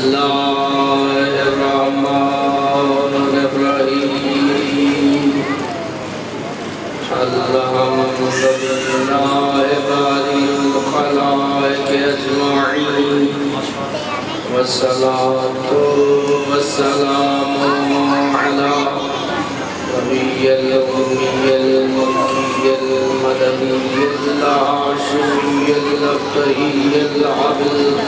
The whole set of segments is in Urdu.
الله الرحمن الرحيم الحمد لله بارئ الخلائق أجمعين والصلاة والسلام على نبي الأمي المكي المدني الهاشمي الأبتهي العبد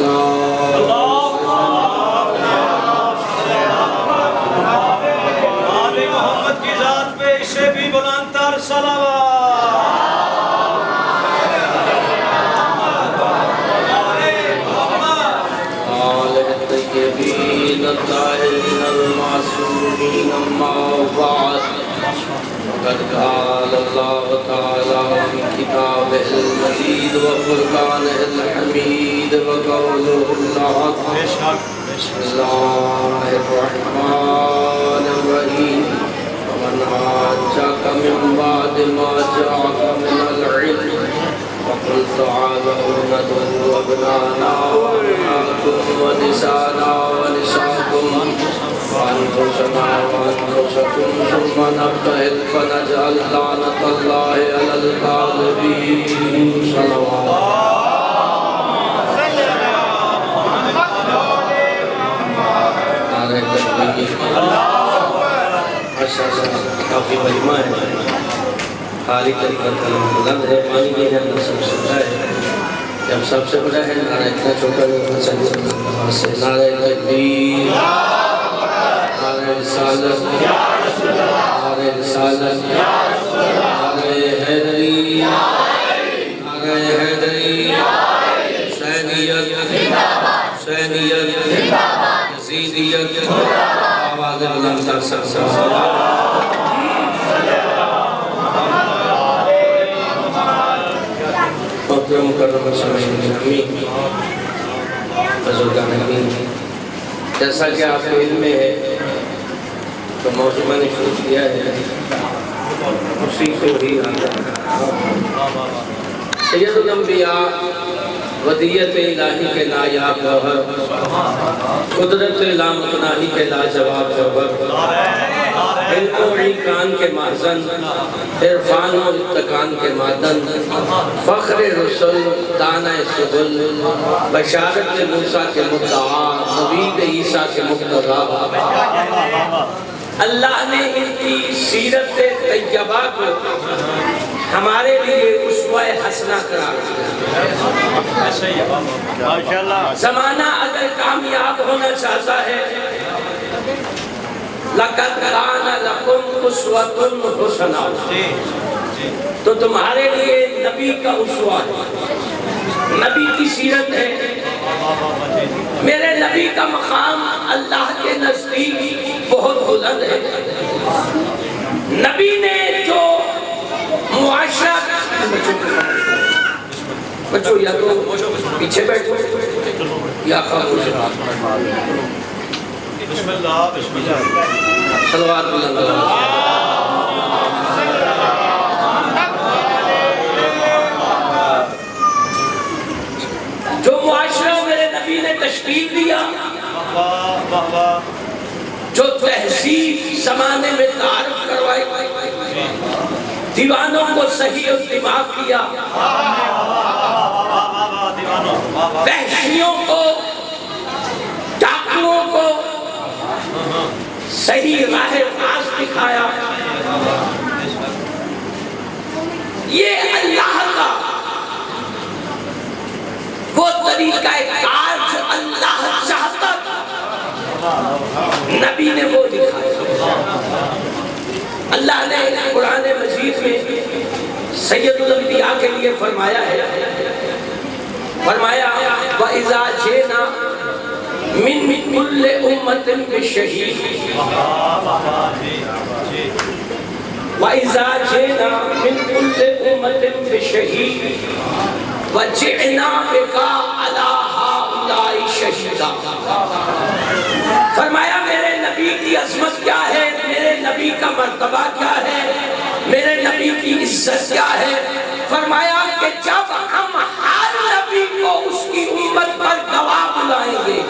الطاهرين المعصومين أما بعد وقد قال الله تعالى في كتابه المجيد وفرقانه الحميد وقوله الحق بسم الله الرحمن الرحيم ومن حاجك من بعد ما جاءك من العلم وقل تعالوا ندعو أبناءنا وأبناءكم ونساءنا ونساءكم وأنفسنا وأنفسكم ثم نبتهل فنجعل لعنة الله على الكاذبين صلوات کافی مجمع ہے خالی طریقہ کلام بلند ہے پانی بھی ہے اندر سب سے بڑا ہے جب سب سے بڑا ہے نعرہ اتنا چھوٹا ہے نعرہ تکبیر نعرہ رسالت نعرہ رسالت نعرہ حیدری نعرہ حیدری حسینیت حسینیت یزیدیت آواز بلند کر سکتا مکرم سامعین گرامی بزرگان دین جیسا کہ آپ کو علم میں ہے تو موضوع میں نے شروع کیا ہے اسی کو ہی سید الانبیاء ودیت الہی کے نایاب گوہر قدرت لامتناہی کے لاجواب جوہر علم و عیقان کے محزن عرفان و اتقان کے معدن فخر رسول دانہ سبل بشارت موسیٰ کے مدعا نبی عیسیٰ کے مقتضا اللہ نے ان کی سیرت طیبہ کو ہمارے لیے اسوہ حسنہ قرار دیا زمانہ اگر کامیاب ہونا چاہتا ہے لَقَدْ كَانَ لَكُمْ أُسْوَةٌ حَسَنَةٌ تو تمہارے لیے نبی کا اسوہ ہے نبی کی سیرت ہے میرے نبی کا مقام اللہ کے نزدیک بہت بلند ہے نبی نے جو معاشرہ بچو یا تو پیچھے بیٹھو یا خاموش بسم اللہ بسم اللہ صلوات اللہ جو معاشرہ میرے نبی نے تشکیل دیا جو تہذیب زمانے میں تعارف کروائی دیوانوں کو صحیح و دماغ کیا وحشیوں کو ڈاکوؤں کو صحیح راہ راست دکھایا یہ اللہ کا وہ طریقہ کار جو اللہ چاہتا تھا نبی نے وہ دکھایا اللہ نے قرآن مجید میں سید الانبیاء کے لیے فرمایا ہے فرمایا وَإِذَا جِئْنَا مِن كُلِّ أُمَّةٍ بِشَهِيدٍ وَإِذَا جِئْنَا مِن كُلِّ أُمَّةٍ بِشَهِيدٍ وَجِئْنَا بِكَ عَلَى هَؤُلَاءِ شَهِيدًا فرمایا میرے نبی کی عظمت کیا ہے میرے نبی کا مرتبہ کیا ہے میرے نبی کی عزت کیا ہے فرمایا کہ جب ہم ہر نبی کو اس کی امت پر گواہ بلائیں گے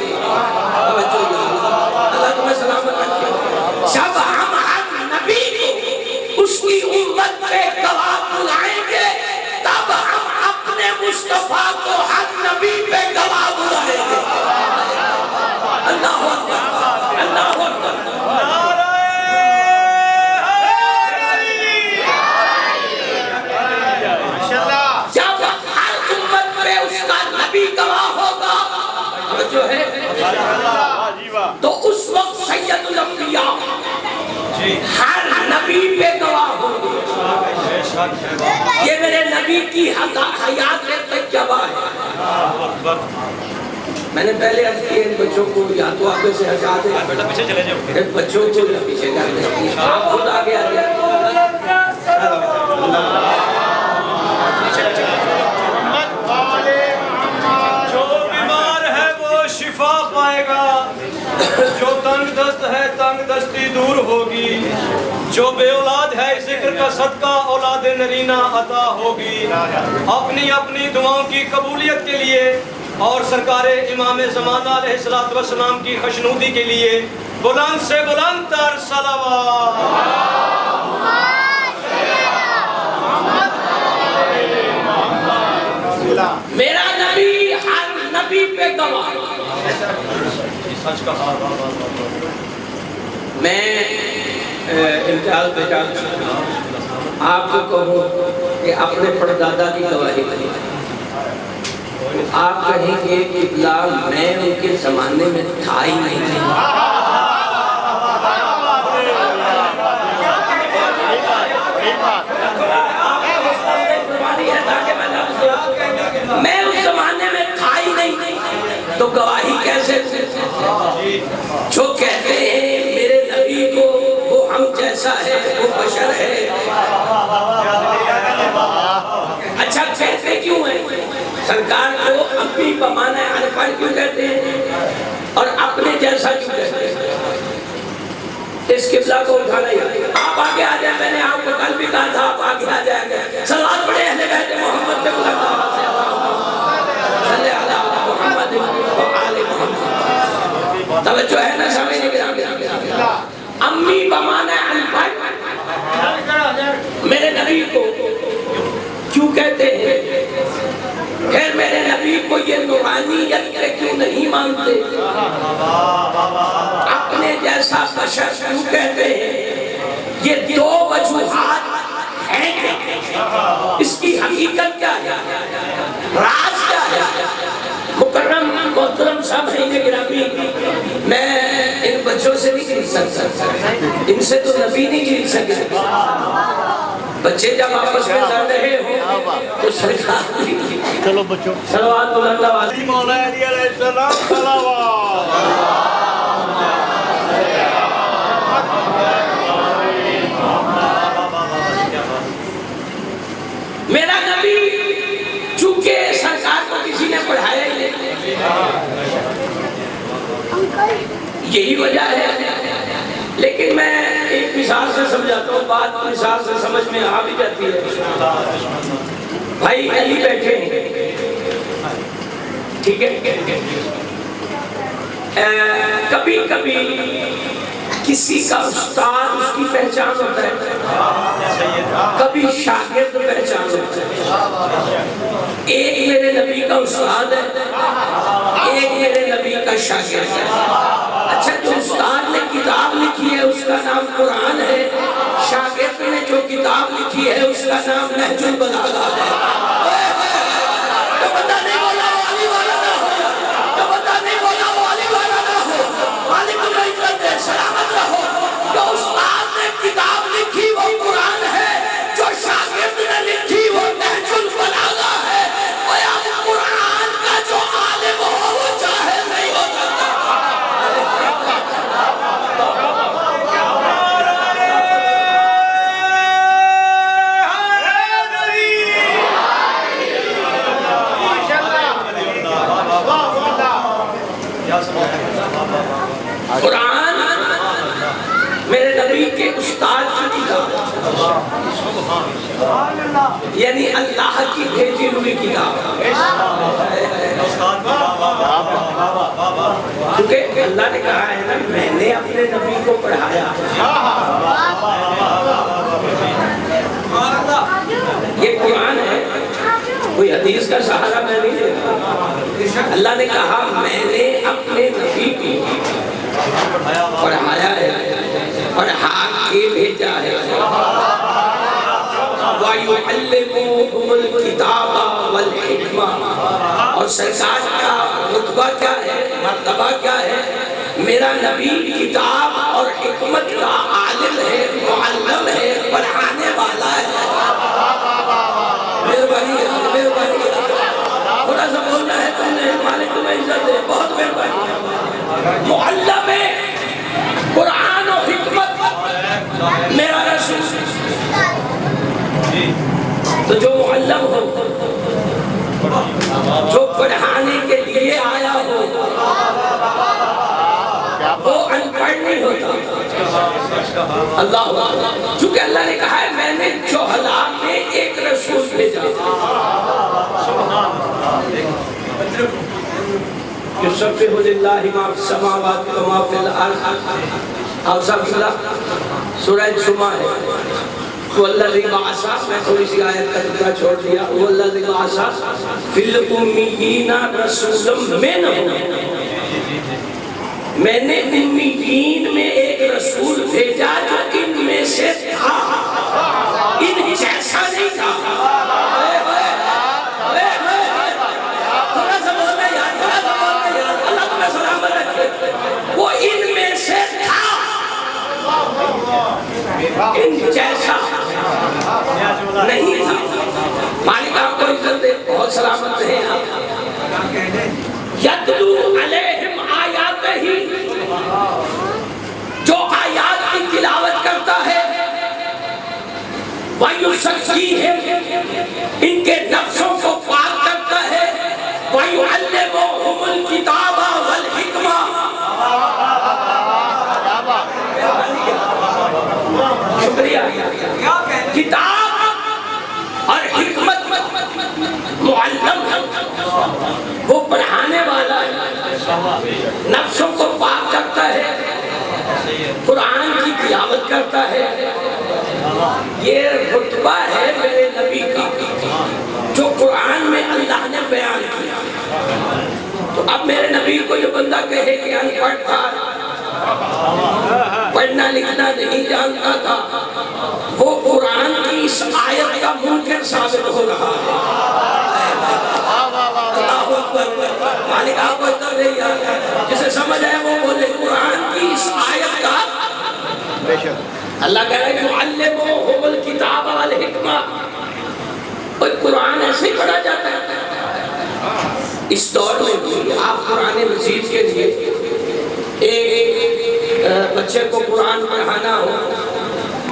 جو ہے تو اس وقت سید الانبیاء ہر نبی پہ گواہ ہوں گے یہ میرے نبی کی حیات طیبہ ہے۔ میں نے پہلے عرض کیا ان بچوں کو یا تو آگے سے ہٹا دیں، ان بچوں کو پیچھے کر دیں، آپ خود آگے آ جائیں۔ جو بیمار ہے وہ شفا پائے گا، جو تنگ دست ہے تنگ دستی دور ہوگی، جو بے اولاد ہے ذکر کا صدقہ اولاد نرینہ عطا ہوگی۔ اپنی اپنی دعاؤں کی قبولیت کے لیے اور سرکار امام زمانہ علیہ السلام کی خوشنودی کے لیے بلند سے بلند تر صلوات۔ میرا نبی ہر نبی پہ گواہ۔ میں امتیاز بجان آپ کو کہوں کہ اپنے پردادا کی گواہی بنی، آپ کہیں گے کہ بلال میں ان کے زمانے میں تھا ہی نہیں میں اس زمانے میں تھا ہی نہیں تو گواہی کیسے؟ جو کہتے ہیں میرے نبی کو وہ ہم جیسا ہے، وہ بشر ہے، اچھا کہتے کیوں ہیں؟ سرکار کو اپنی بمانا انپڑھ کیوں کہتے ہیں اور اپنے جیسا کیوں کہتے ہیں؟ اس قبلہ کو اٹھانا ہی آپ آگے آ جائیں، میں نے آپ کو کل بھی کہا تھا آپ آگے آ جائیں گے۔ صلوات پڑھے اہل بیت محمد پہ بلند آواز سے صلی اللہ محمد و آل محمد۔ توجہ ہے نا سامنے گرام؟ امی بمانا انپڑھ میرے نبی کو کیوں کہتے ہیں؟ پھر میرے نبی کو یہ نورانیت پہ کیوں نہیں مانتے؟ اپنے جیسا بشر کیوں کہتے ہیں؟ یہ دو وجوہات ہیں، اس کی حقیقت کیا ہے، راز کیا ہے؟ مکرم محترم صاحب ہیں گرامی، میں ان بچوں سے نہیں خرید سکتا، ان سے تو نبی نہیں خرید سکے۔ بچے جب آپس میں لڑ رہے ہو تو سرکار چلو بچوں صلوات بلند آواز مولا علی علیہ السلام صلوات۔ میرا نبی چونکہ سرکار کو کسی نے پڑھایا ہی نہیں، یہی وجہ ہے۔ لیکن میں ایک مثال سے سمجھاتا ہوں، بات مثال سے سمجھ میں آ بھی جاتی ہے۔ بھائی علی بیٹھے ہیں، ٹھیک ہے، کبھی کبھی کسی کا استاد اس کی پہچان ہوتا ہے، کبھی شاگرد پہچان ہوتا ہے۔ ایک میرے نبی کا استاد ہے، ایک میرے نبی کا شاگرد ہے۔ اچھا جو استاد نے کتاب لکھی ہے اس کا نام قرآن ہے، شاگرد نے جو کتاب لکھی ہے اس کا نام نہج البلاغہ ہے۔ تو بندہ نہیں بولا وہ علی والا نہ ہو، تو بندہ نہیں بولا وہ علی والا نہ ہو، مالک العزت ہے سلامت رہو۔ جو استاد نے کتاب لکھی وہ قرآن ہے، جو شاگرد نے لکھی وہ نہج البلاغہ ہے۔ اور اب قرآن کا جو عالم ہو وہ جاہل نہیں ہو سکتا۔ قرآن میرے نبی کے استاد کی کتاب، یعنی اللہ کی بھیجی ہوئی کتاب، کیونکہ اللہ نے کہا ہے نا میں نے اپنے نبی کو پڑھایا۔ یہ قرآن ہے، کوئی حدیث کا سہارا میں نہیں لیتا۔ اللہ نے کہا میں نے اپنے نبی کو پڑھایا ہے، پڑھا کے بھیجا ہے۔ وَيُعَلِّمُهُمُ الْكِتَابَ وَالْحِكْمَةَ، اور سرکار کا رتبہ کیا ہے؟ مرتبہ کیا ہے؟ میرا نبی کتاب اور حکمت کا عالم ہے، معلم ہے، پڑھانے والا ہے۔ مہربانی تھوڑا سا بولنا ہے تم نے، مالک تمہیں عزت دے، بہت مہربانی۔ معلم ہے، قرآن و حکمت میرا رسول۔ تو جو معلم ہو، جو پڑھانے کے لیے آیا ہو، وہ ان پڑھ نہیں ہوتا۔ اللہ، چونکہ اللہ نے کہا ہے میں نے جہلا میں ایک رسول بھیجا۔ یسبح للہ ما فی السماوات و ما فی الارض۔ آپ سب سورہ جمعہ ہے۔ وَالَّذِي بَعَثَ، میں تھوڑی سی آیت کا ذکر چھوڑ دیا۔ وَالَّذِي بَعَثَ فِي الْأُمِّيِّينَ رَسُولًا مِّنْهُمْ، میں نے امیین میں ایک رسول بھیجا جو ان میں سے تھا، ان جیسا نہیں تھا۔ تھوڑا سا بولنا یاد، تھوڑا سا بولنا یاد، اللہ تمہیں سلامت رکھے۔ وہ ان میں سے تھا، ان جیسا نہیں تھا۔ مالک آپ کو عزت دے، بہت سلامت رہے آپ۔ یتلو علیہم آیات ہی، جو آیات کی تلاوت کرتا ہے، وَيُزَكِّيهِمْ، ان کے نفسوں کو پاک کرتا ہے، وَيُعَلِّمُهُمُ الْكِتَابَ وَالْحِکْمَةَ، شکریہ، کتاب اور حکمت معلم ہے، وہ پڑھانے والا ہے، نفسوں کو پاک کرتا ہے، قرآن کی تلاوت کرتا ہے۔ یہ رتبہ ہے میرے نبی کا جو قرآن میں اللہ نے بیان کیا۔ تو اب میرے نبی کو جو بندہ کہے کہ ان پڑھ تھا، پڑھنا لکھنا نہیں جانتا تھا، وہ قرآن کی اس آیت کا منکر ثابت ہو رہا ہے۔ اللہ اکبر، مالک آپ کو اتر رہی ہے، جسے سمجھ ہے وہ بولے قرآن کی اس آیت کا۔ اللہ کہہ رہا ہے یعلمہم الکتاب والحکمہ، اور قرآن ایسے ہی پڑھا جاتا ہے۔ اس دور میں بھی آپ قرآن مجید کے لیے ایک بچے کو قرآن پڑھانا ہو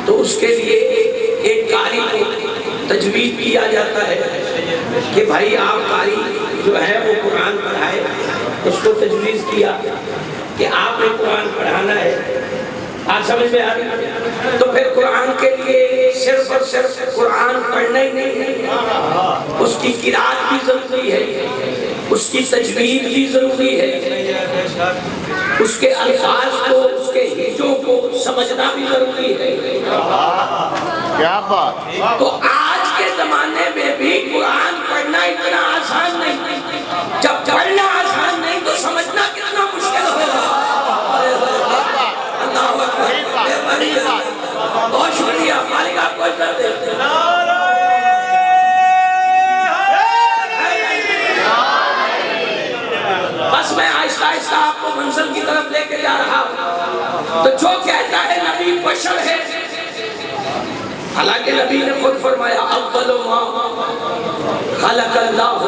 تو اس کے لیے ایک قاری کو تجوید کیا جاتا ہے کہ بھائی آپ قاری جو ہے وہ قرآن پڑھائے۔ اس کو تجویز کیا کہ آپ نے قرآن پڑھانا ہے۔ آپ سمجھ میں آ رہی؟ تو پھر قرآن کے لیے صرف اور صرف قرآن پڑھنا ہی نہیں ہے، اس کی قرأت بھی ضروری ہے، اس کی تجوید بھی ضروری ہے، اس کے الفاظ کو، اس کے ہجوں کو سمجھنا بھی ضروری ہے۔ کیا بات! تو آج کے زمانے میں بھی قرآن پڑھنا اتنا آسان نہیں، جب پڑھنا آسان نہیں تو سمجھنا کتنا مشکل ہوگا۔ اللہ اکبر، بہت شکریہ، مالک آپ کو عزت دے۔ بس میں آہستہ آہستہ آپ کو منزل کی طرف لے کے جا رہا ہوں۔ تو جو کہتا ہے نبی بشر ہے، حالانکہ نبی نے خود فرمایا اول ما خلق اللہ،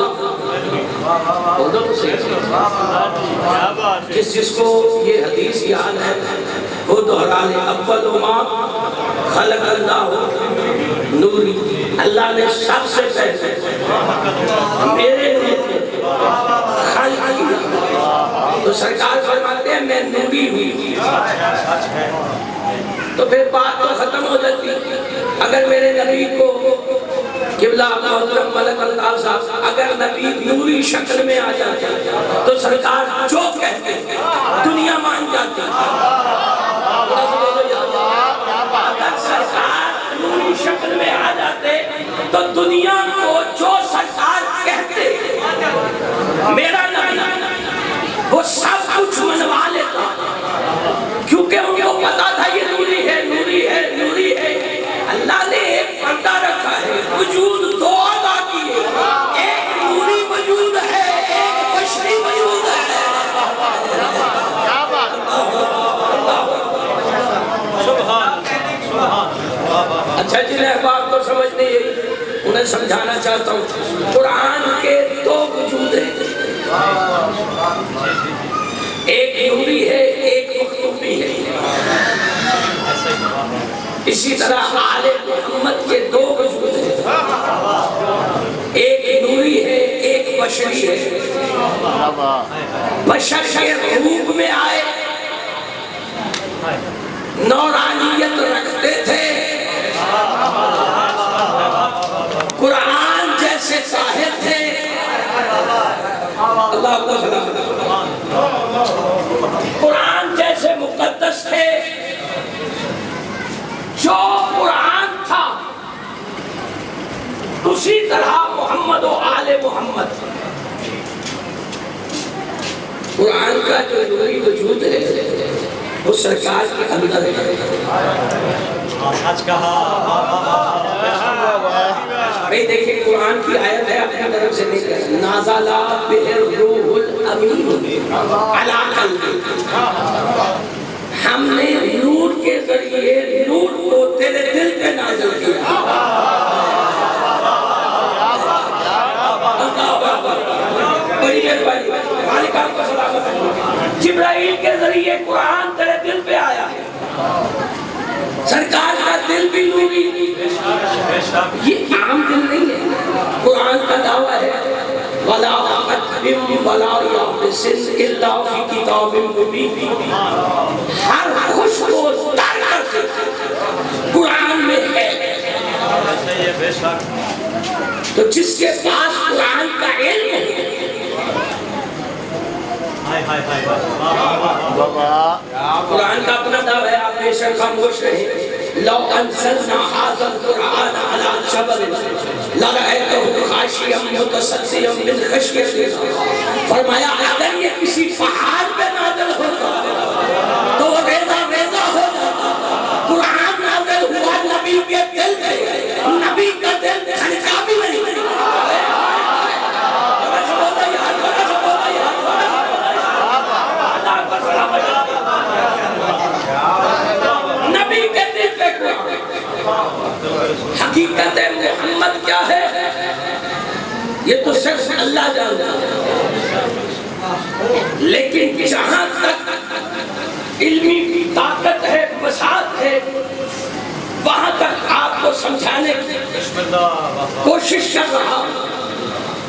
جس کو یہ حدیث یاد ہے وہ دہرا لے، اول ما خلق اللہ نوری، اللہ نے سب سے پہلے میرے نور خلق کیا۔ تو سرکار فرماتے ہیں میں نوری ہوئی، تو پھر بات تو ختم ہو جاتی۔ اگر میرے نبی کو قبلہ محترم ملک الطاف صاحب اگر نبی نوری شکل میں آ جاتے تو سرکار جو کہتے دنیا مان جاتی۔ اگر سرکار نوری شکل میں آ جاتے تو دنیا کو جو سرکار کہتے میرا نبی وہ سب کچھ منوا لیتا، کیونکہ ان کو پتا تھا یہ نوری ہے، نوری ہے، نوری ہے۔ اللہ نے ایک پردہ رکھا ہے، وجود دو ادا کیے، ایک نوری وجود ہے، ایک بشری وجود ہے۔ سمجھانا چاہتا ہوں، قرآن کے دو وجود ہیں، ایک نوری ہے، ایک مکتوبی ہے۔ اسی طرح آل محمد کے دو وجود ہیں، ایک نوری ہے، ایک بشری ہے۔ بشر کے روپ میں آئے، نورانیت رکھتے تھے، قرآن جیسے ظاہر تھے، اللہ کو سلام، قرآن جیسے مقدس تھے۔ جو قرآن تھا اسی طرح محمد و آل محمد۔ قرآن کا جو نوری وجود ہے وہ سرکار کے اندر ہے۔ سچ کہا۔ بھئی دیکھیں قرآن کی آیت ہے، اپنی طرف سے نہیں کہا، نازل بہ الروح الامین علی قلبک، ہم نے نور کے ذریعے نور کو تیرے دل پہ نازل کیا۔ بڑی مہربانی، مالک آپ کو سلامت ہے۔ جبرائیل کے ذریعے قرآن تیرے دل پہ آیا ہے، سرکار کا دل بھی نوری، یہ عام دل نہیں ہے۔ قرآن کا دعویٰ ہے وَلَا أَكْبِرُ وَلَا يَحْبِسِنْ إِلَّا فِي كِتَابٍ مُبِينٍ، ہر خوشبو تر سے قرآن میں ہے۔ تو جس کے پاس قرآن کا علم ہے، قرآن کا اپنا دعویٰ ہے، آپ بے شک خاموش رہیں۔ لو انزلنا هذا القرآن على جبل لرأيته خاشعا متصدعا من خشية الله، فرمایا اگر یہ کسی پہاڑ پہ نازل ہوتا تو وہ ریزہ ریزہ ہو جاتا۔ قرآن نازل ہوا نبی کے دل پہ، نبی کا دل دھڑکا بھی نہیں۔ نبی کے دل پہ حقیقت محمد کیا ہے یہ تو صرف اللہ جانتا ہے، لیکن جہاں تک علمی طاقت ہے، وسعت ہے، وہاں تک آپ کو سمجھانے کی کوشش کر رہا ہوں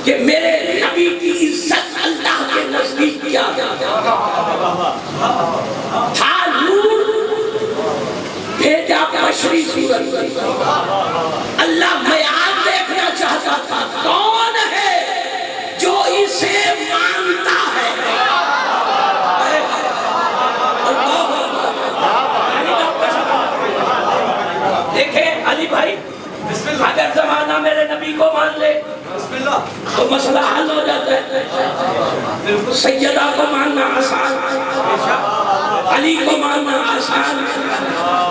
کہ میرے نبی کی عزت اللہ کے نزدیک کیا تھا۔ نور بھیجا بشری صورت میں، اللہ معیار دیکھنا چاہتا تھا کون ہے جو اسے مانتا ہے۔ دیکھیں علی بھائی، اگر زمانہ میرے نبی کو مان لے تو مسئلہ حل ہو جاتا ہے۔ سیدہ کو ماننا آسان، علی کو ماننا آسان،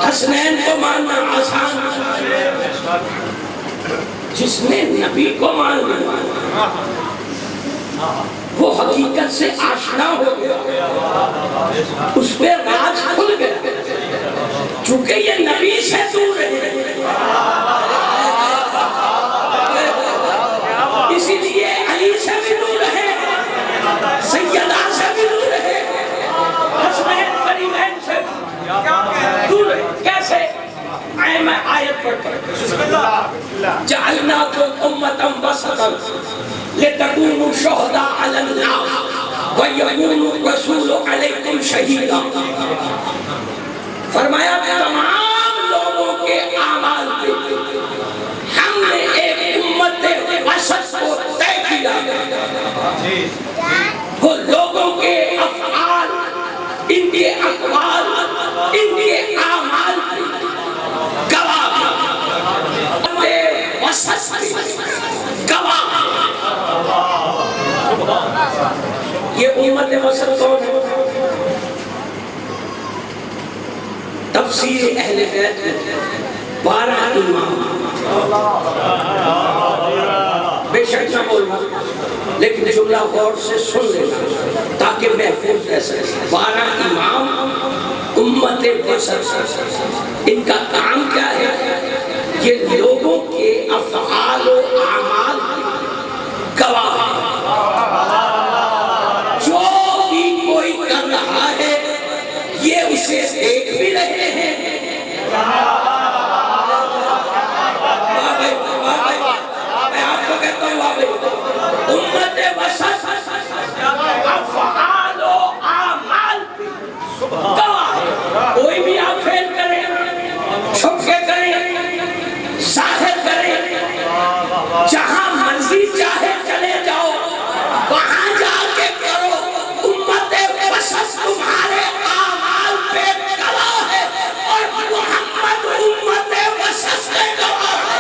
حسنین کو ماننا آسان، جس نے نبی کو ماننا وہ حقیقت سے آشنا ہو گیا، اس پہ راز کھل گیا، چونکہ یہ نبی سے دور ہے، اسی لیے علی سے بھی دور ہے، سیدہ سے بھی دور ہے، حسنین کریمین سے دور ہے۔ کیسے؟ میں آیت پڑھتا ہوں، جعلناکم امۃ وسطا لتکونوا شہداء علی الناس ویکون الرسول علیکم شہیدا۔ فرمایا تمام لوگوں کے اعمال پہ ہم نے ایک امت وسط کو طے کیا، وہ لوگوں کے افعال، ان کے اقوال، ان کے اعمال گواہ، وسط گواہ۔ یہ امت وسط کون ہے؟ تفسیر اہل بیت میں 12 امام، بے شک نہ بولنا لیکن جملہ غور سے سن لینا تاکہ محفوظ رہ سکے۔ 12 امام امت وسط، ان کا کام کیا ہے؟ یہ لوگوں کے افعال افعال و اعمال گواہ ہے۔ جو بھی کوئی کر رہا ہے یہ اسے دیکھ بھی رہے ہیں۔ میں آپ کو کہتا ہوں امت وسط افعال و اعمال گواہ ہے۔ کوئی بھی آپ فیل کریں، چھپ کے کریں، ظاہر کریں، جہاں مرضی چاہے چلے جاؤ، وہاں جا کے کرو، امت وسط تمہارے اعمال پہ گواہ ہے اور محمد امت وسط پہ گواہ ہے۔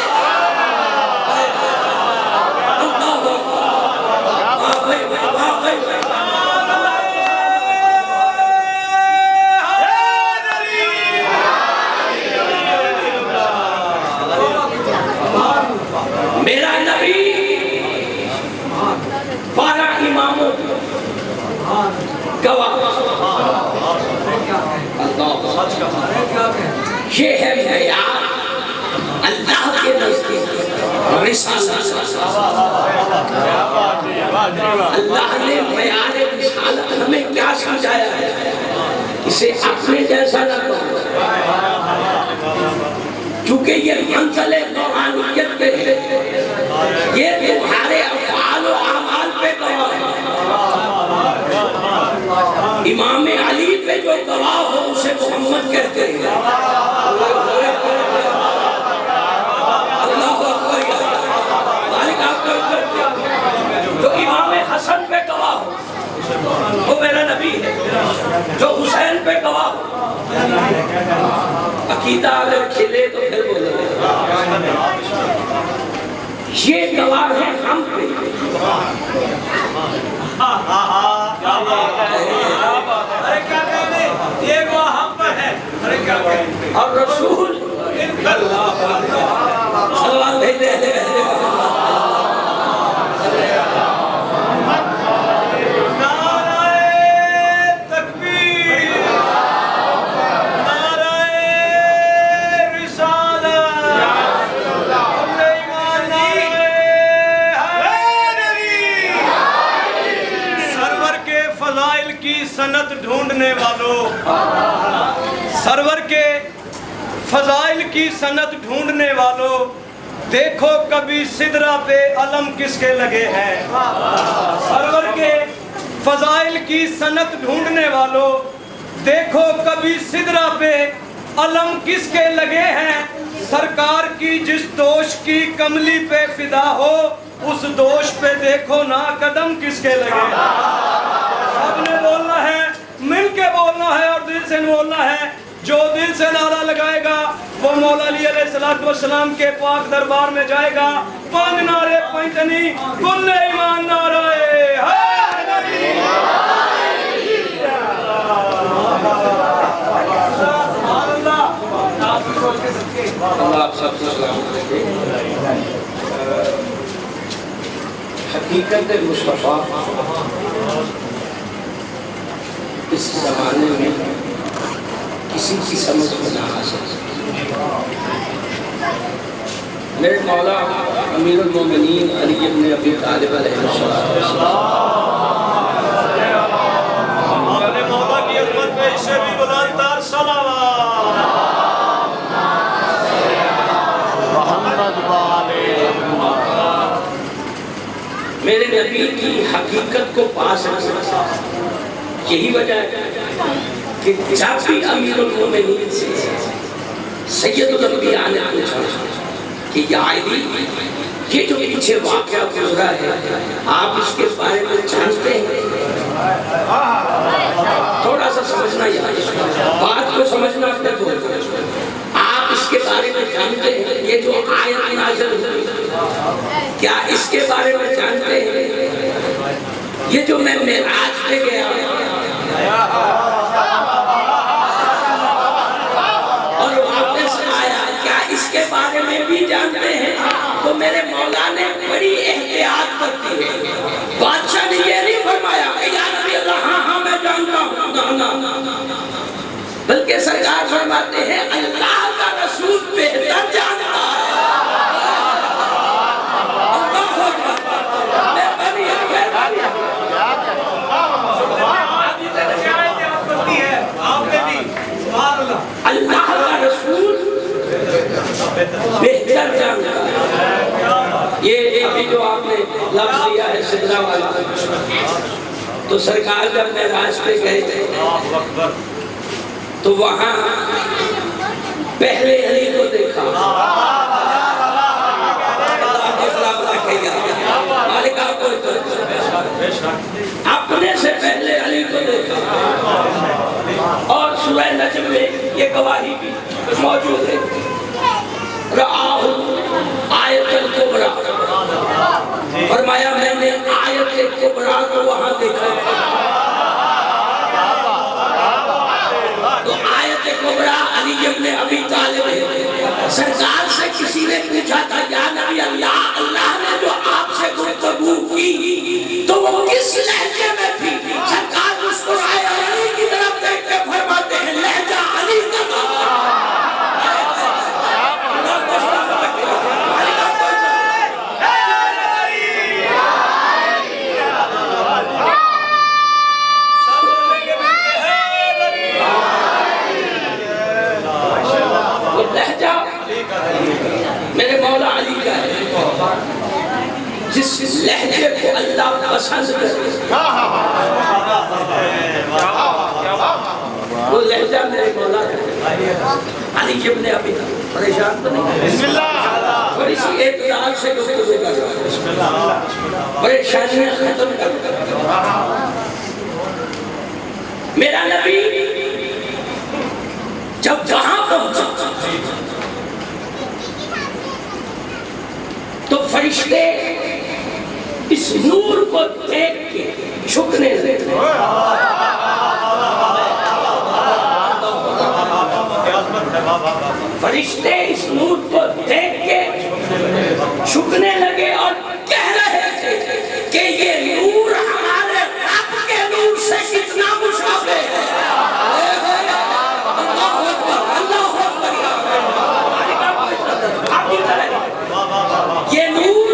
میرا نبی 12 اماموں گواہ، یہ ہے معیار اللہ کے نزدیک رسالت۔ اللہ نے معیار رسالت ہمیں کیا سمجھایا ہے؟ اسے اپنے جیسا نہ کرو، کیونکہ یہ منزل روحانیت پہ ہے، یہ تمہارے افعال و اعمال پہ گواہ ہے۔ امام علی پہ جو گواہ ہو اسے محمد کہتے ہیں۔ اللہ اکبر، مالک آپ کو جو امام حسن پہ گواہ ہو وہ میرا نبی ہے، جو حسین پہ گواہ ہو۔ عقیدہ اگر کھلے تو پھر بولے یہ گواہ ہے ہم پہ۔ ارے کیا کہنے، یہ گواہ ہم پر ہے۔ ارے کیا کہنے، اور رسول سلوات بھیجتے ہیں۔ سنت ڈھونڈنے والوں، سرور کے فضائل کی سنت ڈھونڈنے والوں، دیکھو کبھی سدرہ پہ علم کس کے لگے ہیں۔ سرور کے فضائل کی سنت ڈھونڈنے والوں، دیکھو کبھی سدرہ پہ علم کس کے لگے ہیں۔ سرکار کی جس دوش کی کملی پہ فدا ہو، اس دوش پہ دیکھو نا قدم کس کے لگے ہیں۔ سب نے بولنا ہے، مل کے بولنا ہے اور دل سے بولنا ہے۔ جو دل سے نعرہ لگائے گا وہ مولا علی علیہ السلام کے پاک دربار میں جائے گا۔ 5 نعرے پنجتنی کل ایمان نعرہ حیدری۔ اللہ آپ سب کو سلام کرے۔ حقیقت مصطفیٰ اس زمانے میں کسی کی سمجھ میں نہ آ سکتی۔ میرے مولا امیر المومنین علی ابن ابی طالب علیہ السلام، اپنے مولا کی عظمت پہ اسے بھی بلند تر صلوات۔ محمد والے میرے نبی کی حقیقت کو پاس رکھنا، یہی وجہ ہے کہ جب بھی امیر المومنین سے سید الانبیاء نے پوچھا کہ یا علی یہ جو پیچھے واقعہ گزرا ہے آپ اس کے بارے میں جانتے ہیں؟ تھوڑا سا سمجھنا یاد، بات کو سمجھنا اپنے کو، آپ اس کے بارے میں جانتے ہیں؟ یہ جو آیت نازل ہوئی کیا اس کے بارے میں جانتے ہیں؟ یہ جو میں معراج پہ گیا اور واپس آیا کیا اس کے بارے میں بھی جانتے ہیں؟ تو میرے مولا نے بڑی احتیاط برتی ہے۔ بادشاہ نے یہ نہیں فرمایا کہ یا نبی اللہ ہاں میں جانتا ہوں، بلکہ سرکار فرماتے ہیں اللہ کا رسول بہتر جانتا ہے۔ ابھی جو آپ نے لفظ لیا ہے سدرہ والا، تو سرکار جب معراج پہ گئے تھے تو وہاں پہلے علی کو دیکھا، اپنے سے پہلے علی کو دیکھا، اور سورہ نجم میں یہ گواہی بھی موجود ہے، رآہ آیت الکبریٰ، فرمایا میں نے آیت الکبریٰ کو وہاں دیکھا۔ تو آیت کبریٰ علی ابن ابی طالب ہے۔ سرکار سے کسی نے پوچھا تھا یا نبی اللہ، اللہ نے جو آپ سے گفتگو کی تو وہ کس لہجے میں تھی؟ سرکار مسکرائے اور علی کی طرف دیکھ کے فرماتے ہیں لہجہ علی کا تھا۔ میرے مولا علی کا ہے، جس لہجے کو اللہ پسند کرے وہ لہجہ میرے مولا کا ہے۔ علی ابن ابی طالب پریشان تو نہیں، تھوڑی سی اعتدال سے گفتگو کر رہا ہے، پریشانیاں ختم کر رہا ہے۔ میرا نبی جب وہاں پہنچا تو فرشتے اس نور کو دیکھ کے جھکنے لگے۔ فرشتے اس نور کو دیکھ کے جھکنے لگے اور کہہ رہے تھے کہ یہ نور ہمارے رب کے نور سے کتنا مشابہ ہے۔ یہ نور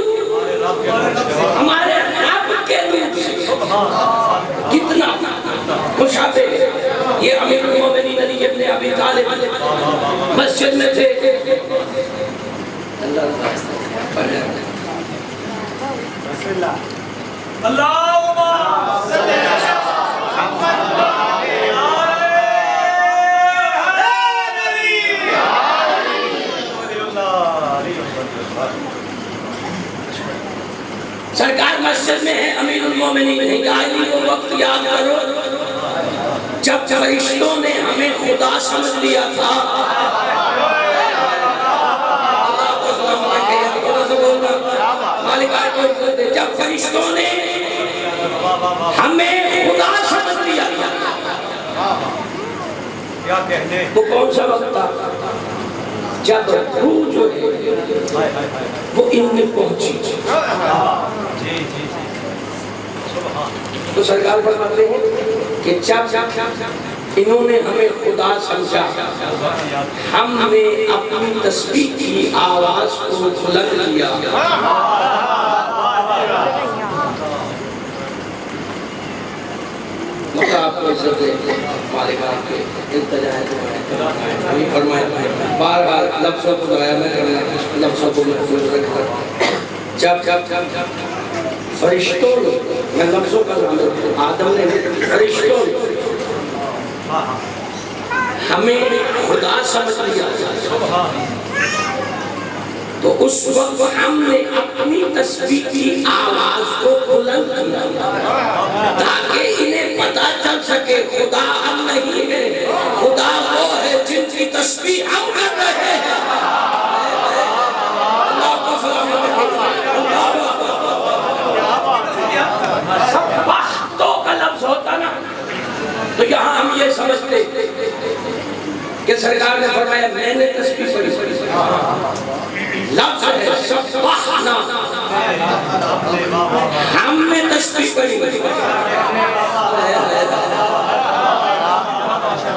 ہمارے رب کے نور سے کتنا مشابہ ہے۔ یہ امیر المومنین علی ابن ابی طالب مسجد میں تھے، اللہم صلی سرکار مسجد میں ہے، امیر المومنین ہے، یا علی وہ وقت یاد کرو جب فرشتوں نے ہمیں خدا سمجھ لیا تھا۔ جب فرشتوں نے ہمیں خدا سمجھ لیا تھا، وہ کون سا وقت تھا؟ جب روح جو ہے وہ ان میں پہنچی۔ تو سرکار فرماتے ہیں کہ جب انہوں نے ہمیں خدا سمجھا، ہم نے اپنی تسبیح کی آواز کو بلند کیا۔ مولا آپ کو عزت دے، مالک آپ کے التجا ہے، فرمائے بار بار لفظوں کو دعایا میں کرنا، لفظوں کو محفوظ رکھ کر جب فرشتوں نے، میں لفظوں کا نام آدم نے فرشتوں نے ہمیں خدا سمجھ لیا تو اس وقت ہم نے اپنی تسبیح کی آواز کو بلند کیا تاکہ انہیں پتا چل سکے خدا ہم نہیں ہے، خدا وہ ہے جن کی تسبیح ہم کر رہے ہیں۔ سبحتوں کا لفظ ہوتا نا تو یہاں ہم یہ سمجھتے کہ سرکار نے فرمایا میں نے تسبیح پڑھی، لفظ ہے سبحنا، ہم نے تسبیح پڑھی۔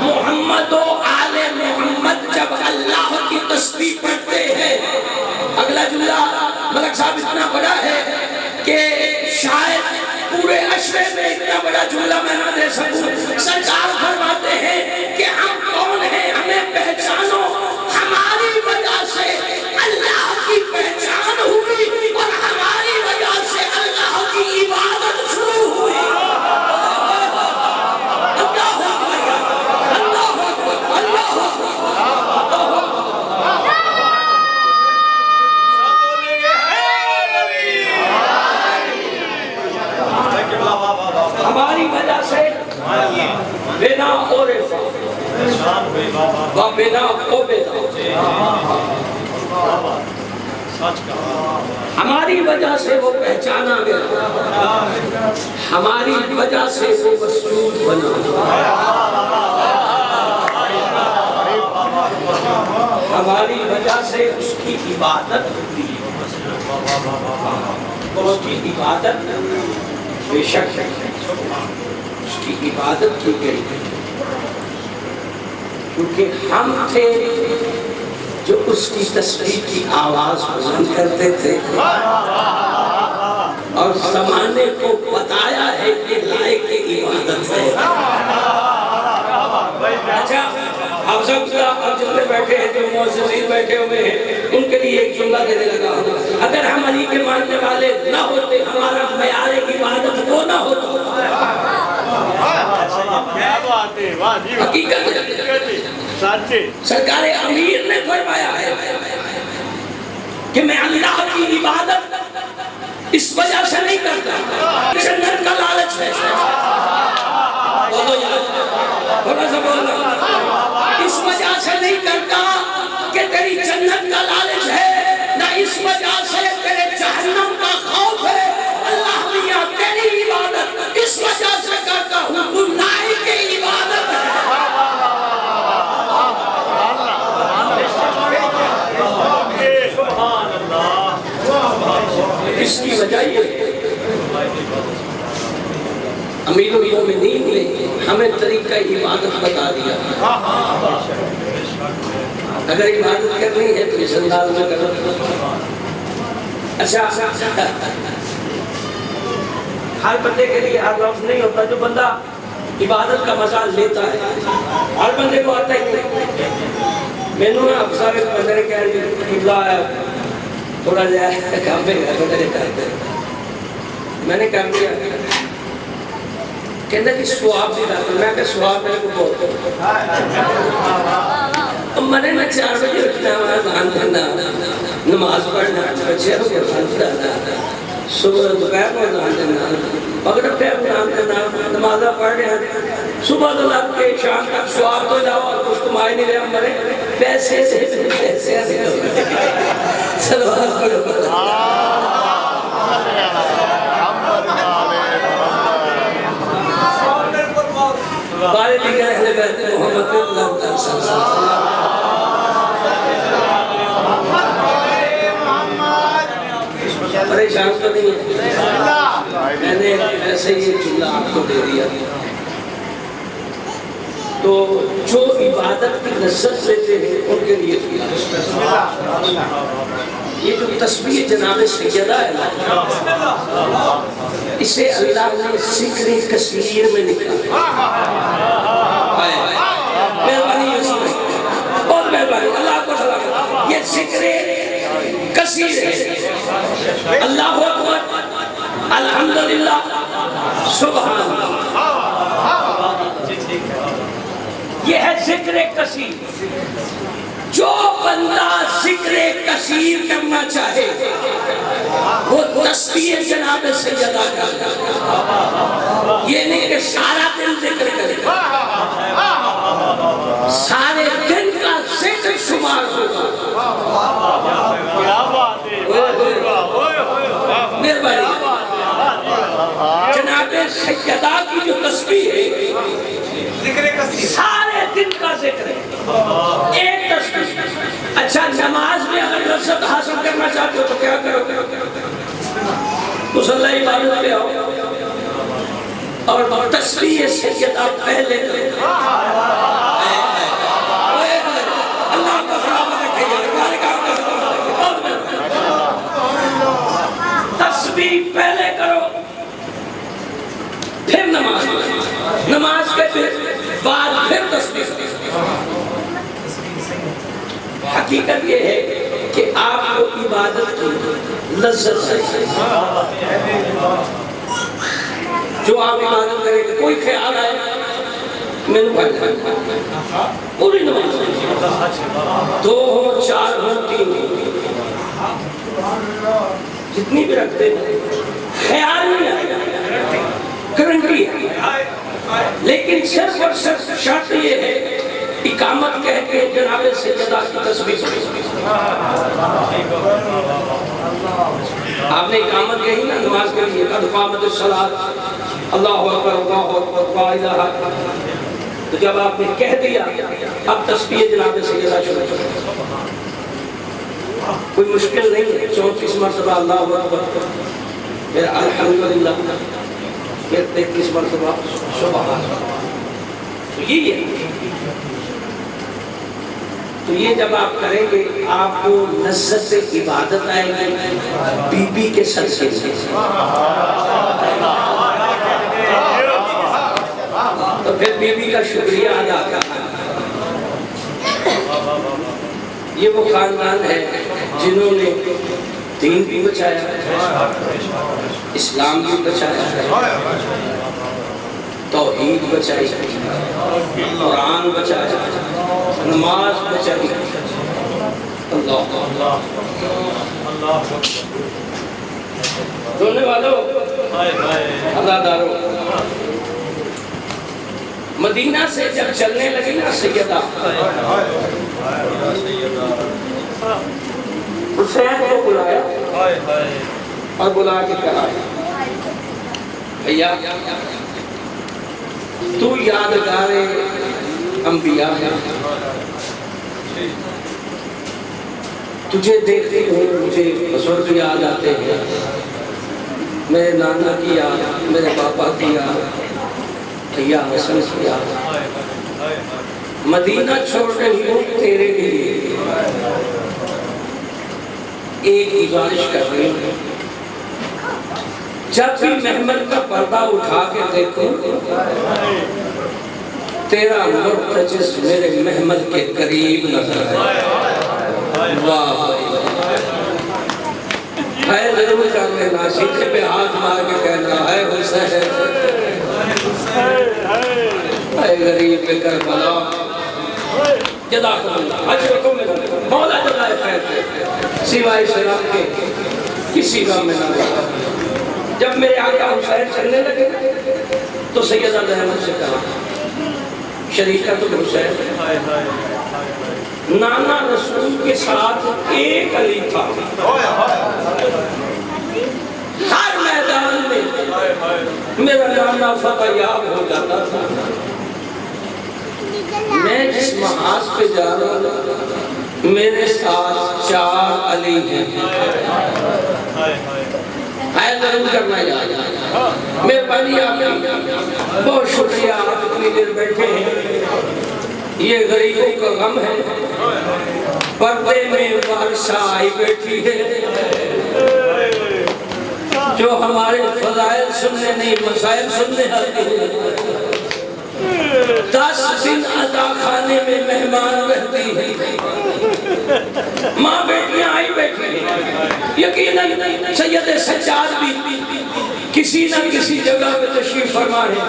محمد و آل محمد جب اللہ کی تسبیح پڑھتے ہیں، اگلا جملہ ملک صاحب اتنا بڑا ہے کہ شاید پورے عشرے میں اتنا بڑا جملہ میں نہ دے سکوں۔ سرکار فرماتے ہیں کہ ہم کون ہیں، ہمیں پہچانو، ہماری وجہ سے اللہ کی پہچان ہوئی اور ہماری بنا عرفا و بنا عبدا، ہماری وجہ سے وہ پہچانا گیا، ہماری وجہ سے وہ مسجود بنا، ہماری وجہ سے اس کی عبادت ہوتی ہے، اس کی عبادت بے شک ہے، اس کی عبادت کی گئی، کیونکہ ہم تھے جو اس کی تسبیح کی آواز بلند کرتے تھے اور زمانے کو بتایا ہے کہ لائق عبادت ہے۔ اچھا آپ سب جتنے بیٹھے ہیں، جو معززین بیٹھے ہوئے ہیں، ان کے لیے ایک جملہ دینے لگا ہوں، اگر ہم علی کے ماننے والے نہ ہوتے، ہمارا معیار عبادت وہ نہ ہوتا، حقیقت سرکار امیر نے فرمایا ہے کہ میں اللہ کی عبادت اس وجہ سے نہیں کرتا، جنت کا لالچ ہے، تھوڑا سا بولنا، اس وجہ سے نہیں کرتا کہ تیری جنت کا لالچ ہے، نہ اس وجہ سے تیرے جہنم کا خوف ہے، اللہ میاں تیری عبادت اس وجہ سے کرتا ہوں تو لائق عبادت ہے۔ اس کی وجہ یہ ہے امیر المومنین نے ہمیں طریقہ عبادت بتا دیا، اگر عبادت کرنی ہے تو اس انداز میں کرو۔ اچھا ہر بندے کے لیے ہر لفظ نہیں ہوتا، جو بندہ عبادت کا مزہ لیتا ہے ہر بندے کو آتا ہی نہیں۔ میں نے افسر ایک بندے نے کہا کہ قبلہ ہے تھوڑا جائے کام پہ گیا، میں نے کہا دیا، کہتا کہ سواب بھی رہتا، میں کہ سواب میرے کو بہت میں نے 4 بجے اٹھنا، اذان کرنا، نماز پڑھنا، بچے ہو گئے پڑھنا، صبح دوپہر کو اذان کرنا، مغرب پہ اذان کرنا، نمازہ پڑھنا، صبح تو لگ کے شام تک سواب تو جاؤ اور کچھ کمائے نہیں رہے، ہمارے پیسے سے پیسے سے سلوات پڑھو۔ بارے دیگر اہل بیت محمد اللہ صلی اللہ علیہ وسلم، پریشان تو نہیں ہے، میں نے ایسے ہی جملہ آپ کو دے دیا۔ تو جو عبادت کی لذت لیتے ہیں ان کے لیے یہ جو تسبیح جناب سیدہ ہے اسے اللہ نے ذکر کثیر میں لکھا، مہربانی بہت مہربانی، اللہ کو سلام، یہ ذکر کثیر ہے، اللہ اکبر، الحمدللہ، سبحان اللہ، یہ ہے ذکر کثیر۔ جو بندہ ذکر کثیر کرنا چاہے وہ تسبیح جناب سیدہ کرتا، یہ نہیں کہ سارا دن ذکر کرے، سارے دن کا ذکر شمار ہوگا۔ مہربانی جناب سیدہ کی جو تسبیح ہے سارے دن کا ذکر ہے، ایک تسبیح۔ اچھا نماز میں اگر لذت حاصل کرنا چاہتے ہو تو کیا کرو؟ مصلی عبادت پہ آؤ اور تسبیح سیدہ پہلے کرو۔ اللہ کا سلامت رکھے، تسبیح پہلے کرو پھر نماز، نماز کے بعد پھر تسبیح۔ حقیقت یہ ہے کہ آپ کو عبادت کی لذت ہے، جو آپ عبادت کریں گے کوئی خیال آئے میں نے پڑھا پوری نماز 2 ہو 4 ہو 3 ہو جتنی بھی رکھتے ہیں خیال نہیں آئے گا، گارنٹی ہے لیکن صرف اور صرف شرط یہ ہے اقامت کہہ کے جناب سیدہ کی تسبیح آپ نے اقامت کہی نا نماز کے لیے قد قامت الصلاۃ اللہ اکبر اللہ اکبر لا الہ الا اللہ، تو جب آپ نے کہہ دیا اب تسبیح جناب سیدہ شروع کوئی مشکل نہیں ہے، 34 مرتبہ اللہ اکبر، پھر الحمدللہ، پھر 33 مرتبہ سبحان اللہ، تو یہ ہے۔ تو یہ جب آپ کریں گے آپ کو لذت عبادت آئے گی بی بی کے صدقے سے، تو پھر بی بی کا شکریہ ادا کرنا۔ یہ وہ خاندان ہے جنہوں نے دین بھی بچایا، اسلام بھی بچایا، توحید بچائی، قرآن بچایا، نماز بچائی۔ اللہ سننے والوں، اللہ داروں، مدینہ سے جب چلنے لگی نا سیدہ حسین کو بلایا اور بلا کے کہا بھیا تو یادگار انبیاء ہے، تجھے دیکھتے ہوں مجھے بزرگ یاد آتے ہیں، میرے نانا کی یاد، میرے پاپا کی یاد، بھیا حسن کی یاد، مدینہ چھوڑ رہی ہوں تیرے لیے، ایک گزارش کر رہی ہوں، جب بھی محمل کا پردہ اٹھا کے دیکھو تیرا مرتجز میرے محمل کے قریب نظر ہے۔ واہ ہے ضرور کر لینا، سینے پہ ہاتھ مار کے کہنا ہے حسین، اے غریب کربلا، جزاکم اللہ اجرکم مولا جزائے خیر، سوائے سلام کے کسی کا میں نہ رہا۔ جب میرے آقا حسین چلنے لگے تو سیدہ زینب سے کہا شریکہ تم حسین، نانا رسول کے ساتھ ایک علی تھا، ہر میدان میں میرا نانا فتح یاب ہو جاتا تھا، میں جس محاذ پہ جا رہا ہوں میرے ساتھ 4 علی ہیں، آئے ضرور کرنا یاد، مہربانی آپ بہت شکریہ، آپ اتنی دیر بیٹھے ہیں، یہ غریبوں کا غم ہے، پردے میں وارثہ آئی بیٹھی ہے جو ہمارے فضائل سننے نہیں مسائل سننے آتی ہے، 10 دن عطا خانے میں مہمان رہتی ہے، ماں بیٹیاں آئی بیٹھی ہیں، یقیناً سید سجاد بھی کسی نہ کسی جگہ پہ تشریف فرما ہے،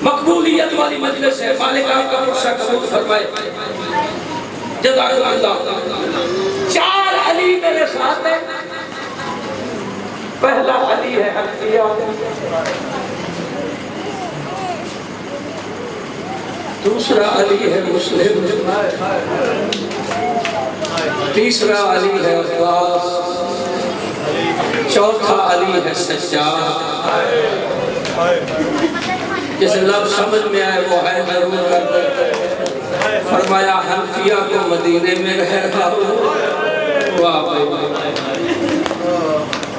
مقبولیت والی مجلس ہے، مالک آپ کا قرصہ قبول فرمائے، جزاک اللہ۔ 4 علی میرے ساتھ ہیں، پہلا علی ہے حنفیہ، دوسرا علی ہے مسلم، تیسرا علی ہے عباس، چوتھا علی ہے سجاد۔ جسے لفظ سمجھ میں آئے وہ ہے ضرور کر دے۔ فرمایا حنفیہ کو مدینے میں رہ گا،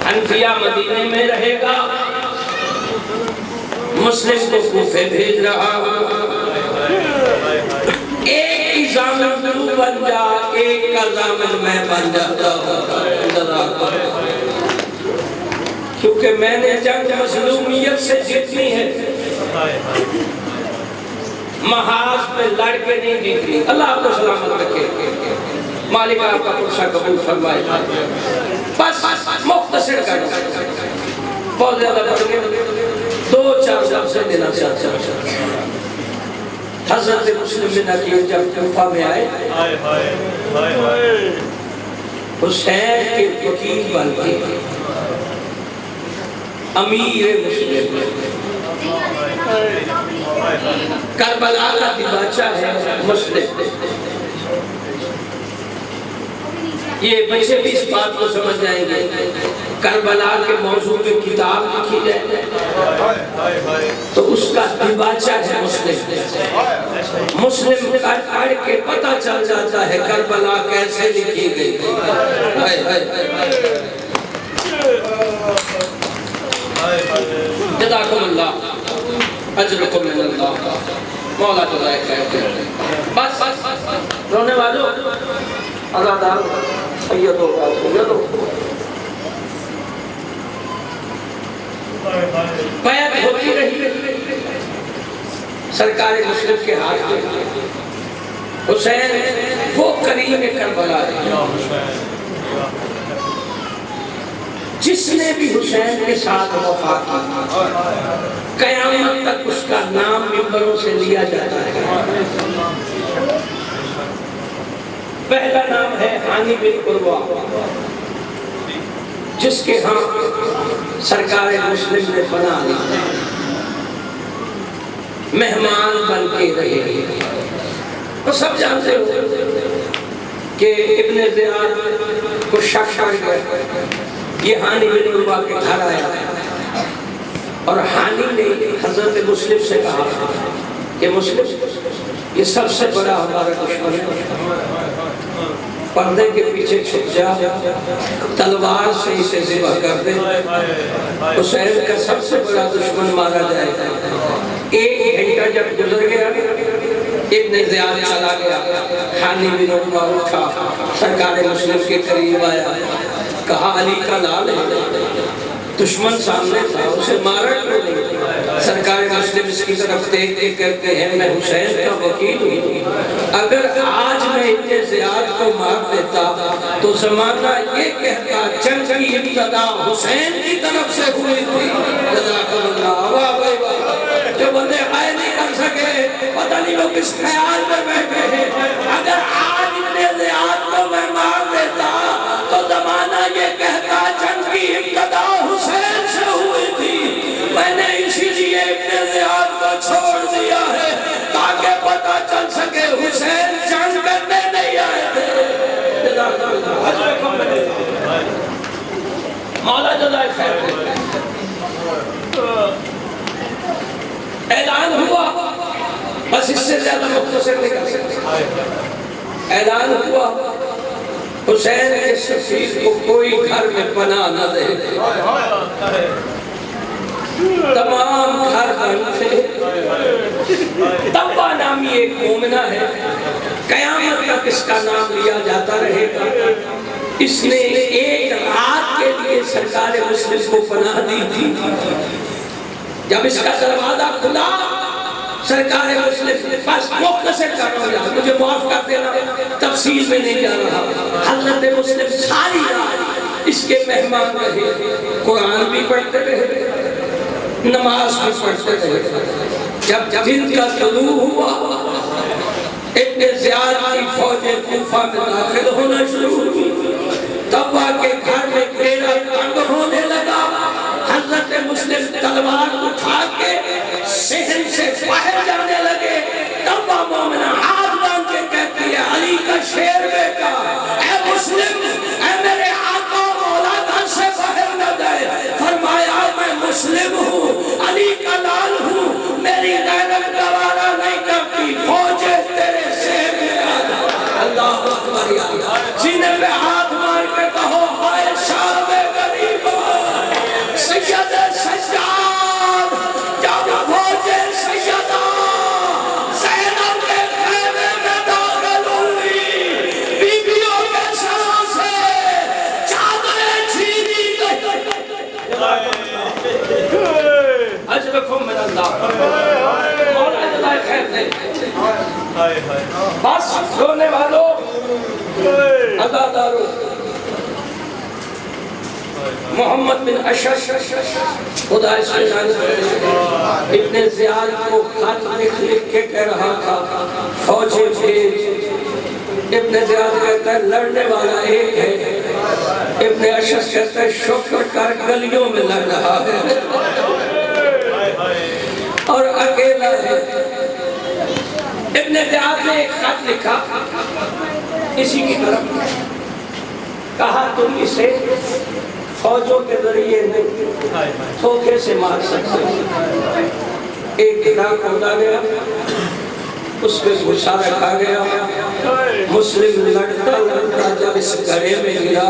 حنفیہ مدینے میں رہے گا، مسلم کو کوفے بھیج رہا، ایک کی ضامن تو بن جا، ایک کا ضامن میں بن جاتا ہوں، کیونکہ میں نے جنگ مظلومیت سے جتنی ہے، محاذ پہ لڑ کے نہیں جیتنی۔ اللہ آپ کو سلامت رکھے، مالک آپ کا قرصہ قبول فرمائے۔ بس مختصر کر بہت زیادہ پڑھ گئے، 2-4 لفظ دینا چاہتا ہوں۔ حضرت مسلم بن عقیل جب کوفہ میں آئے، حسین کے وکیل بن کے امیر مسلم کربلا کا دیباچہ ہے مسلم. یہ بچے بھی اس بات کو سمجھ جائیں گے. کربلا کے موضوع پہ کتاب لکھی جائے تو اس کا دیباچہ ہے مسلم. مسلم پڑھ کے پتہ چل جاتا ہے کربلا کیسے لکھی گئی. جزاکم اللہ اجرکم من اللہ. مولا جزائے خیر دے. بس رونے والوں ازادار سیدو سیدو بیعت ہوتی رہی سرکار مسلم کے ہاتھ میں. حسین وہ کریم کربلا ہے جس نے بھی حسین کے ساتھ وفا کی قیامت تک اس کا نام ممبروں سے لیا جاتا ہے. پہلا نام ہے ہانی بن عروہ جس کے ہاں سرکار مسلم نے پناہ لی. مہمان بن کے رہے. تو سب جانتے ہو کہ ابن زیاد کو شک کر گئے. یہ ہانی بن عروہ کے گھر آیا اور ہانی نے حضرت مسلم سے کہا کہ مسلم یہ سب سے بڑا ہمارا دشمن ہے. پردے کے پیچھے چھپ جا, تلوار سے اسے ذبح کر دے. حسین کا سب سے بڑا دشمن مارا جائے گا. ایک گھنٹہ جب گزر گیا ابن زیاد چلا گیا. ہانی بن عروہ اٹھا سرکار مسلم کے قریب آیا, کہا علی کا لال ہے, دشمن سامنے تھا, اسے مارا کیوں نہیں؟ سرکار مسلم اس کی طرف دیکھ کے کہتے ہیں میں حسین کا وکیل ہوں. اگر آج میں ابن زیاد کو مار دیتا تو زمانہ یہ کہتا جنگ کی ابتدا حسین کی طرف سے ہوئی تھی. جزاکم اللہ. واہ واہ واہ. جو بندے قائل نہیں کر سکے پتہ نہیں وہ کس خیال میں بیٹھے ہیں. اگر آج ابن زیاد کو میں مار دیتا تو زمانہ یہ کہتا جنگ کی ابتدا حسین سے ہوئی تھی. میں نے اسی لیے ابن زیاد کو چھوڑ دیا ہے تاکہ پتہ چل سکے حسین جنگ کرنے نہیں آئے تھے. مولا جزائے خیر دے. اعلان ہوا, بس اس سے زیادہ مختصر نہیں کر سکتے. اعلان ہوا حسین کے شفیع کو کوئی گھر میں پناہ نہ دے. تمام گھر بند تھے. طبع نامی ایک مومنہ ہے, قیامت تک اس کا نام لیا جاتا رہے گا. اس نے ایک رات کے لیے سرکار مسلم کو پناہ دی تھی. جب اس کا دروازہ کھلا سرکار مسلم بس مختصر کر رہا ہوں, مجھے معاف کر دینا, تفصیل میں نہیں جا رہا. حضرت مسلم ساری رات اس کے مہمان رہے, قرآن بھی پڑھتے رہے, نماز بھی پڑھتے رہے. جب دن کا طلوع ہوا ابن زیاد کی فوجیں کوفہ میں داخل ہونا شروع ہوئی. طبع کے گھر میں گھیرا تنگ ہونے لگا. حضرت مسلم تلوار اٹھا کے صحن سے باہر جانے لگے. طبع مومنہ ہاتھ باندھ کے کہتی ہے علی کا شیر بیٹا, اے مسلم, اے میرے آقا مولا گھر سے باہر نہ جائے. فرمایا میں مسلم ہوں, علی کا لال ہوں, میری غیرت گوارا نہیں کرتی, فوجیں تیرے شیر میں آ جائے. اللہ اکبر. سینے پہ ہاتھ مار کے کہو ہائے شام غریبا. سید سجاد جب فوجیں سیدہ زینب کے خیمے میں داخل ہوئی, بیویوں کے سروں سے چادریں چھینی گئی. اجرکم من اللہ. مولا جزائے خیر دے. بس رونے والوں عزاداروں, محمد بن اشش خدا اس میں ابن زیاد کو خط لکھ کے کہہ رہا تھا فوجیں بھیج. ابن زیاد کہتا ہے لڑنے والا ایک ہے. ابن اشش کہتا ہے شکر کر گلیوں میں لڑ رہا ہے. اور اکیلا ہے۔ ابن زیاد نے ایک خط لکھا اسی کی طرف، کہا تم اسے فوجوں کے ذریعے نہیں دھوکے سے مار سکتے۔ ایک گڑھا کھودا گیا، اس پہ بھوسا رکھا گیا، مسلم لڑتا لڑتا جب اس گڑھے میں گرا،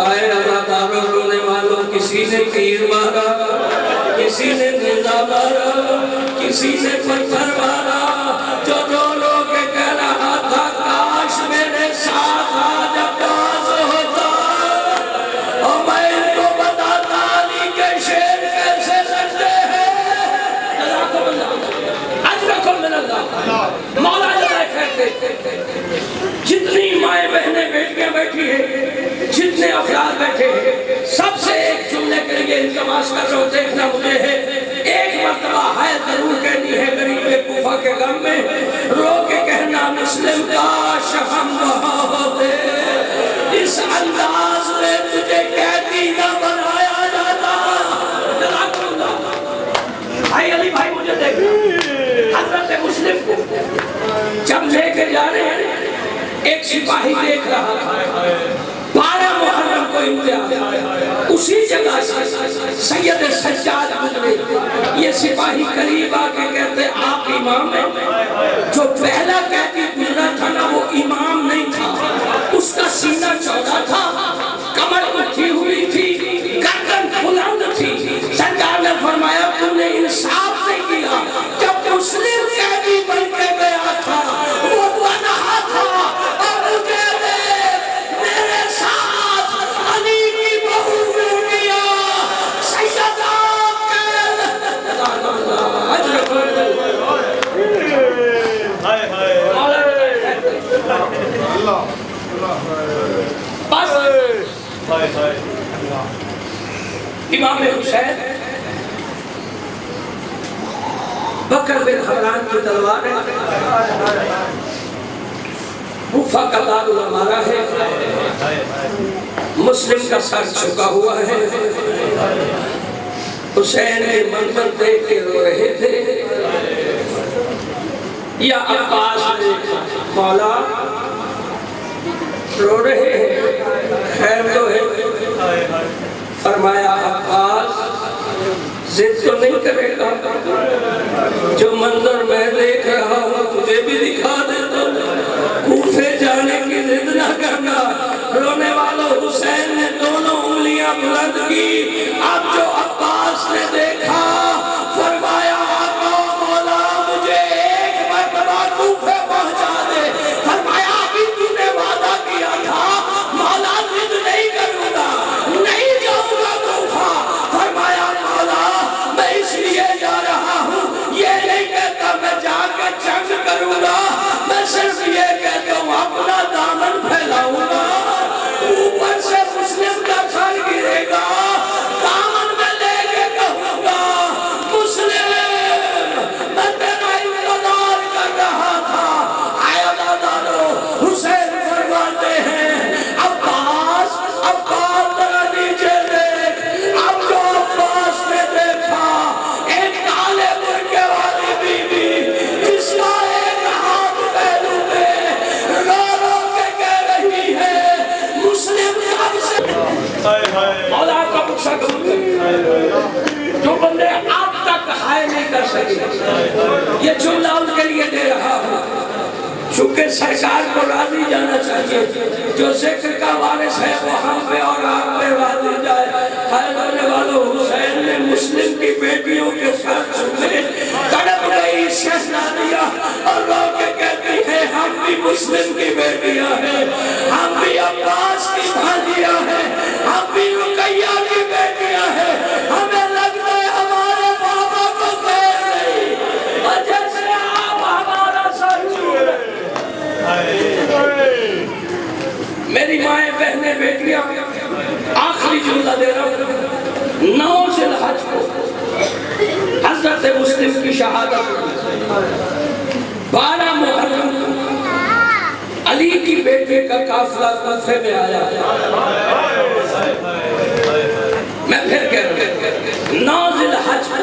آئے اداکاروں رونے والوں، کسی نے تیر مارا، کسی نے نیزہ مارا، کسی نے پتھر مارا، جو رو رو کے کہہ رہا تھا کاش میرے ساتھ آج عباس ہوتا اور میں ان کو بتاتا علی کے شیر کیسے لڑتے ہیں۔ اجرکم من اللہ، مولا جلائے کہتے جتنی مائیں بہنیں بیٹیاں بیٹھی ہیں، جتنے افراد بیٹھے ہیں، سب سے ایک جملے کے لیے التماس کر رہا ہوں، دیکھنا مجھے ہے، ایک مرتبہ ہے ضرور کہنی ہے غریب کوفہ کے غم میں، رو کے کہنا مسلم کاش ہم وہاں ہوتے، اس انداز میں تجھے قیدی نہ بنایا جاتا۔ بھائی علی بھائی مجھے دیکھنا، حضرت مسلم کو جب لے کے جا رہے ہیں، ایک سپاہی دیکھ رہا تھا، 12 محرم کو امتحان، اسی جگہ سے سید سجاد گزرے، یہ سپاہی قریب آ کے کہتے آپ امام ہیں؟ جو پہلا قیدی گزرا تھا نا وہ امام نہیں تھا، اس کا سینہ چوڑا تھا، کمر اٹھی ہوئی تھی، گردن بلند تھی۔ سرکار نے فرمایا تم نے انصاف نہیں کیا، جب مسلم قیدی بن کے گیا تھا وہ تنہا تھا، اور مجھے میرے ساتھ علی کی بہو مل گیا، سیدہ امام حسین بکر بن حمران کی تلوار ہے، کوفہ کا دارالامارہ ہے، مسلم کا سر چھکا ہوا ہے، حسین نے منظر دیکھ کے رو رہے تھے، یا عباس نے مولا رو رہے ہیں، خیر تو ہے، فرمایا عباس ضد تو نہیں کرے گا، جو منظر میں دیکھ رہا ہوں تجھے بھی دکھا دیتا ہوں، کوفے جانے کی ضد نہ کرنا۔ رونے والوں حسین نے دونوں انگلیاں بلند کی، اب جو عباس نے دیکھا فرمایا آقا مولا مجھے ایک مرتبہ کوفے پہنچا دے، فرمایا ابھی تو نے وعدہ کیا تھا مولا ضد نہیں کروں گا، نہیں جاؤں گا کوفہ، فرمایا مولا میں اس لیے جا رہا ہوں، یہ نہیں کہتا میں جا کے جنگ کروں گا، میں صرف یہ کہتا ہوں اپنا دامن پھیلاؤں گا، اوپر سے مسلم کا سر گرے گا، دامن میں لے کے کہوں گا مسلم میں تیرا انتظار کر رہا تھا۔ آئے عزادارو، حسین فرماتے ہیں عباس ذرا نیچے دیکھ، اب جو عباس نے دیکھا ایک کالے برقعے والی بی بی جس کا ایک ہاتھ پہلو میں رو رو کے کہہ رہی ہے مسلم کب سے مولا کا مقصہ جو بندے اب تک ہائے نہیں کر سکے، یہ جملہ ان کے لیے دے رہا ہوں چونکہ سرکار کو راضی جانا چاہیے، جو ذکر کا وارث ہے وہ ہم پہ اور آپ پہ راضی جائے۔ ہائے ہونے والوں حسین نے مسلم کی بیٹیوں کے ساتھ چھوڑے، تڑپ گئی شہزادیاں اور رو کے کہتی ہیں ہم بھی مسلم کی بیٹیاں ہیں، ہم بھی عباس کی بھانجیاں ہیں، ہم بھی رقیہ کی بیٹیاں ہیں، ہمیں لگتا ہے ہمارے بابا کو خیر نہیں، اور جیسے آپ ہمارا سر چھوڑے۔ میری مائیں بہنیں بیٹیاں آخری جملہ دے رہا ہوں، 9 ذی الحج کو حضرت مسلم کی شہادت، 12 محرم علی کی بیٹے کا قافلہ کوفے میں آیا۔ میں پھر کہہ رہا ہوں 9 ذی الحج کو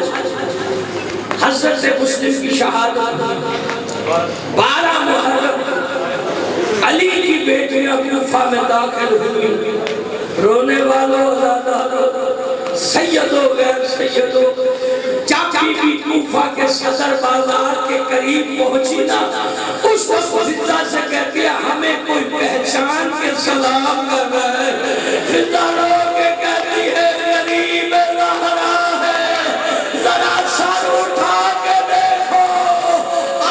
حضرت حضرت مسلم کی شہادت 12 محرم علی کی بیٹیاں کوفہ میں داخل ہوئی. رونے والوں زیادہ سیدوں غیر سیدوں جب بھی کوفہ کے صدر بازار کے قریب پہنچی نا اس وقت فضا سے کہتی ہے ہمیں کوئی پہچان کے سلام کر رہا ہے. فضا رو کے کہتی ہے غریب زہرا ہے ذرا سر اٹھا کے دیکھو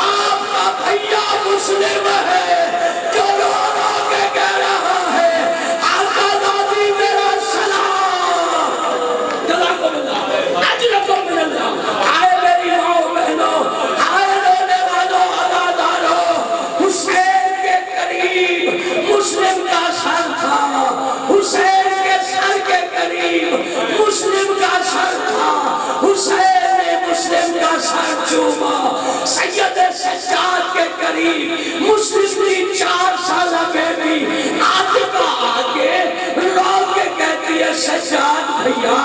آپ کا بھیا مسلم ہے جو رو رو کے کہہ رہا ہے آقا نبی میرا سلام جزاکم اللہ اجرکم من اللہ. آئے میری ماں بہنوں آئے رونے والوں عزاداروں حسین کے قریب مسلم کا سر تھا. حسین کے سر کے قریب مسلم کا سر تھا. حسین نے مسلم کا سر چوما. سید سجاد کے قریب مسلم کی 4 سالہ بیٹی عاتقہ آگے رو کے کہتی ہے سجاد بھیا